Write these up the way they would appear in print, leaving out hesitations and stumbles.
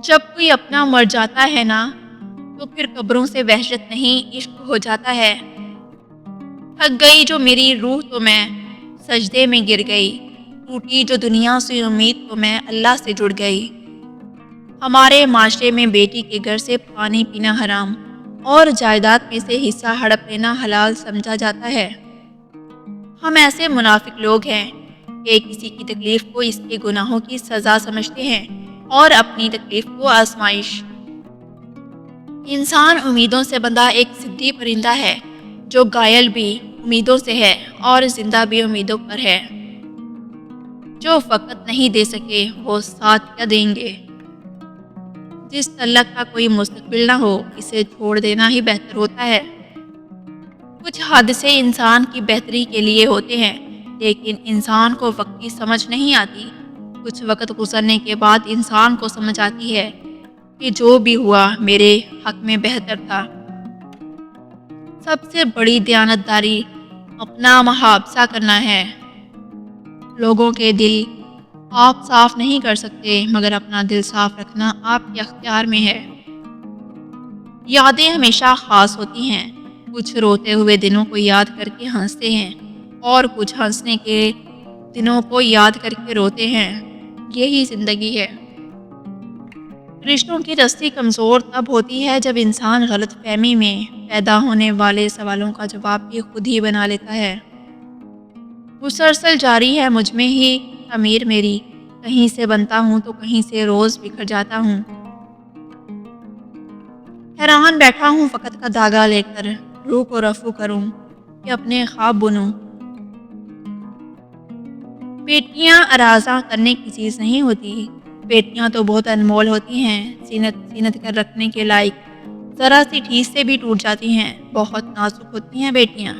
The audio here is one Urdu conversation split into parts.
جب کوئی اپنا مر جاتا ہے نا تو پھر قبروں سے وحشت نہیں عشق ہو جاتا ہے۔ تھک گئی جو میری روح تو میں سجدے میں گر گئی، ٹوٹی جو دنیا سے امید تو میں اللہ سے جڑ گئی۔ ہمارے معاشرے میں بیٹی کے گھر سے پانی پینا حرام اور جائیداد میں سے حصہ ہڑپ لینا حلال سمجھا جاتا ہے۔ ہم ایسے منافق لوگ ہیں کہ کسی کی تکلیف کو اس کے گناہوں کی سزا سمجھتے ہیں اور اپنی تکلیف کو آزمائش۔ انسان امیدوں سے بندھا ایک صدی پرندہ ہے جو گائل بھی امیدوں سے ہے اور زندہ بھی امیدوں پر ہے۔ جو فقط نہیں دے سکے وہ ساتھ کیا دیں گے؟ جس تعلق کا کوئی مستقبل نہ ہو اسے چھوڑ دینا ہی بہتر ہوتا ہے۔ کچھ حادثے انسان کی بہتری کے لیے ہوتے ہیں لیکن انسان کو وقتی سمجھ نہیں آتی۔ کچھ وقت گزرنے کے بعد انسان کو سمجھ آتی ہے کہ جو بھی ہوا میرے حق میں بہتر تھا۔ سب سے بڑی دیانتداری اپنا محافظہ کرنا ہے۔ لوگوں کے دل آپ صاف نہیں کر سکتے مگر اپنا دل صاف رکھنا آپ کے اختیار میں ہے۔ یادیں ہمیشہ خاص ہوتی ہیں۔ کچھ روتے ہوئے دنوں کو یاد کر کے ہنستے ہیں اور کچھ ہنسنے کے دنوں کو یاد کر کے روتے ہیں۔ یہی زندگی ہے۔ رشتوں کی رسی کمزور تب ہوتی ہے جب انسان غلط فہمی میں پیدا ہونے والے سوالوں کا جواب بھی خود ہی بنا لیتا ہے۔ مسلسل جاری ہے مجھ میں ہی تعمیر میری، کہیں سے بنتا ہوں تو کہیں سے روز بکھر جاتا ہوں۔ حیران بیٹھا ہوں فقط کا دھاگا لے کر، روح کو رفو کروں کہ اپنے خواب بنوں۔ بیٹیاں آرازاں کرنے کی چیز نہیں ہوتی، بیٹیاں تو بہت انمول ہوتی ہیں، سینت کر رکھنے کے لائق، ذرا سی ٹھیس سے بھی ٹوٹ جاتی ہیں، بہت نازک ہوتی ہیں بیٹیاں۔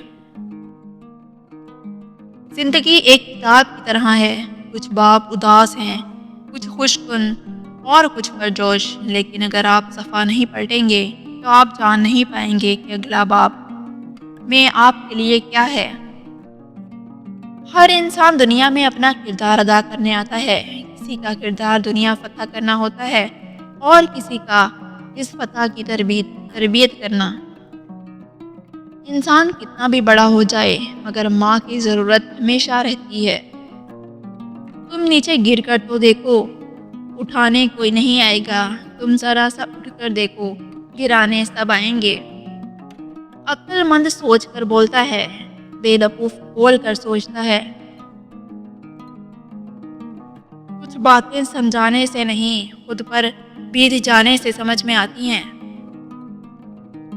زندگی ایک کتاب کی طرح ہے، کچھ باب اداس ہیں، کچھ خوش کن اور کچھ پرجوش، لیکن اگر آپ صفحہ نہیں پلٹیں گے تو آپ جان نہیں پائیں گے کہ اگلا باب میں آپ کے لیے کیا ہے۔ ہر انسان دنیا میں اپنا کردار ادا کرنے آتا ہے، کسی کا کردار دنیا فتح کرنا ہوتا ہے اور کسی کا اس فتح کی تربیت کرنا۔ انسان کتنا بھی بڑا ہو جائے مگر ماں کی ضرورت ہمیشہ رہتی ہے۔ تم نیچے گر کر تو دیکھو، اٹھانے کوئی نہیں آئے گا، تم ذرا سا اٹھ کر دیکھو، گرانے سب آئیں گے۔ عقل مند سوچ کر بولتا ہے، بے وقوف بول کر سوچتا ہے۔ کچھ باتیں سمجھانے سے نہیں خود پر بیت جانے سے سمجھ میں آتی ہیں۔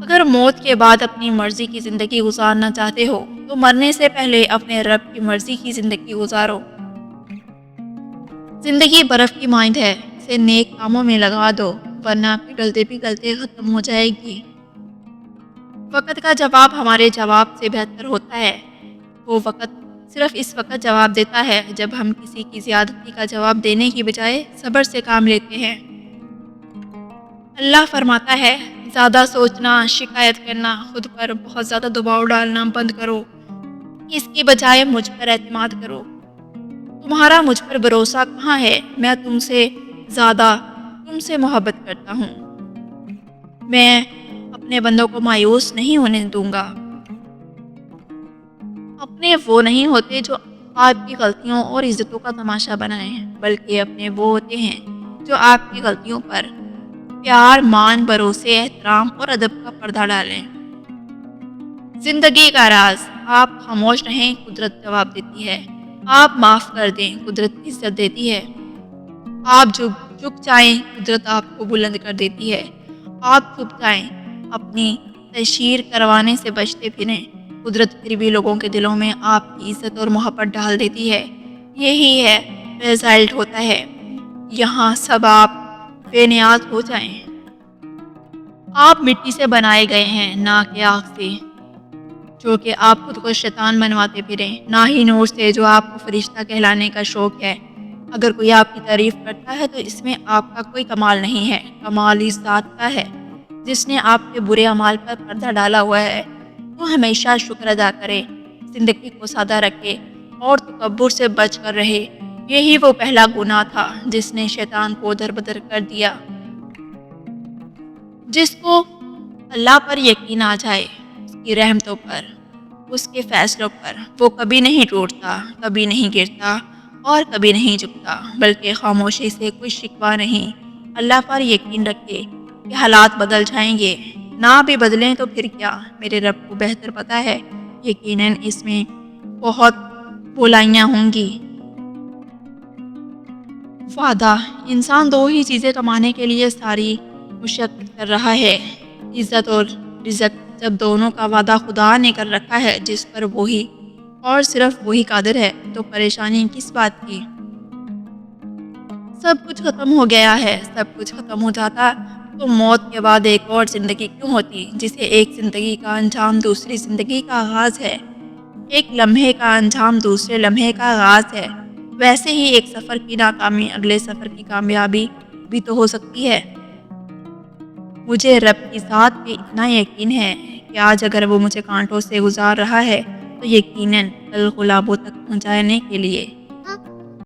اگر موت کے بعد اپنی مرضی کی زندگی گزارنا چاہتے ہو تو مرنے سے پہلے اپنے رب کی مرضی کی زندگی گزارو۔ زندگی برف کی مانند ہے، اسے نیک کاموں میں لگا دو ورنہ پگھلتے پگھلتے ختم ہو جائے گی۔ وقت کا جواب ہمارے جواب سے بہتر ہوتا ہے۔ وہ وقت صرف اس وقت جواب دیتا ہے جب ہم کسی کی زیادتی کا جواب دینے کی بجائے صبر سے کام لیتے ہیں۔ اللہ فرماتا ہے، زیادہ سوچنا، شکایت کرنا، خود پر بہت زیادہ دباؤ ڈالنا بند کرو، اس کی بجائے مجھ پر اعتماد کرو۔ تمہارا مجھ پر بھروسہ کہاں ہے؟ میں تم سے زیادہ تم سے محبت کرتا ہوں۔ میں اپنے بندوں کو مایوس نہیں ہونے دوں گا۔ اپنے وہ نہیں ہوتے جو آپ کی غلطیوں اور عزتوں کا تماشا بنائیں، بلکہ اپنے وہ ہوتے ہیں جو آپ کی غلطیوں پر پیار، مان، بھروسے، احترام اور ادب کا پردہ ڈالیں۔ زندگی کا راز، آپ خاموش رہیں قدرت جواب دیتی ہے، آپ معاف کر دیں قدرت عزت دیتی ہے، آپ جھک جائیں قدرت آپ کو بلند کر دیتی ہے، آپ چھپ جائیں اپنی تشہیر کروانے سے بچتے پھریں، قدرت پھر بھی لوگوں کے دلوں میں آپ کی عزت اور محبت ڈال دیتی ہے۔ یہی ہے رزلٹ ہوتا ہے، یہاں سب آپ بے نیاز ہو جائیں۔ آپ مٹی سے بنائے گئے ہیں نہ کہ آگ سے جو کہ آپ خود کو شیطان بنواتے پھریں، نہ ہی نور سے جو آپ کو فرشتہ کہلانے کا شوق ہے۔ اگر کوئی آپ کی تعریف کرتا ہے تو اس میں آپ کا کوئی کمال نہیں ہے، کمال اس ذات کا ہے جس نے آپ کے برے اعمال پر پردہ ڈالا ہوا ہے۔ تو ہمیشہ شکر ادا کرے، زندگی کو سادہ رکھے اور تکبر سے بچ کر رہے۔ یہی وہ پہلا گناہ تھا جس نے شیطان کو در بدر کر دیا۔ جس کو اللہ پر یقین آ جائے، اس کی رحمتوں پر، اس کے فیصلوں پر، وہ کبھی نہیں ٹوٹتا، کبھی نہیں گرتا اور کبھی نہیں جھکتا، بلکہ خاموشی سے کوئی شکوہ نہیں۔ اللہ پر یقین رکھے کہ حالات بدل جائیں گے، نہ بھی بدلیں تو پھر کیا، میرے رب کو بہتر پتہ ہے، یقیناً اس میں بہت بھلائیاں ہوں گی۔ وعدہ، انسان دو ہی چیزیں کمانے کے لیے ساری مشقت کر رہا ہے، عزت اور رزق۔ جب دونوں کا وعدہ خدا نے کر رکھا ہے جس پر وہی اور صرف وہی قادر ہے، تو پریشانی کس بات کی؟ سب کچھ ختم ہو گیا ہے، سب کچھ ختم ہو جاتا تو موت کے بعد ایک اور زندگی کیوں ہوتی، جسے ایک زندگی کا انجام دوسری زندگی کا آغاز ہے، ایک لمحے کا انجام دوسرے لمحے کا آغاز ہے۔ ویسے ہی ایک سفر کی ناکامی اگلے سفر کی کامیابی بھی تو ہو سکتی ہے۔ مجھے رب کی ذات پہ اتنا یقین ہے کہ آج اگر وہ مجھے کانٹوں سے گزار رہا ہے تو یقیناً کل گلابوں تک پہنچانے کے لیے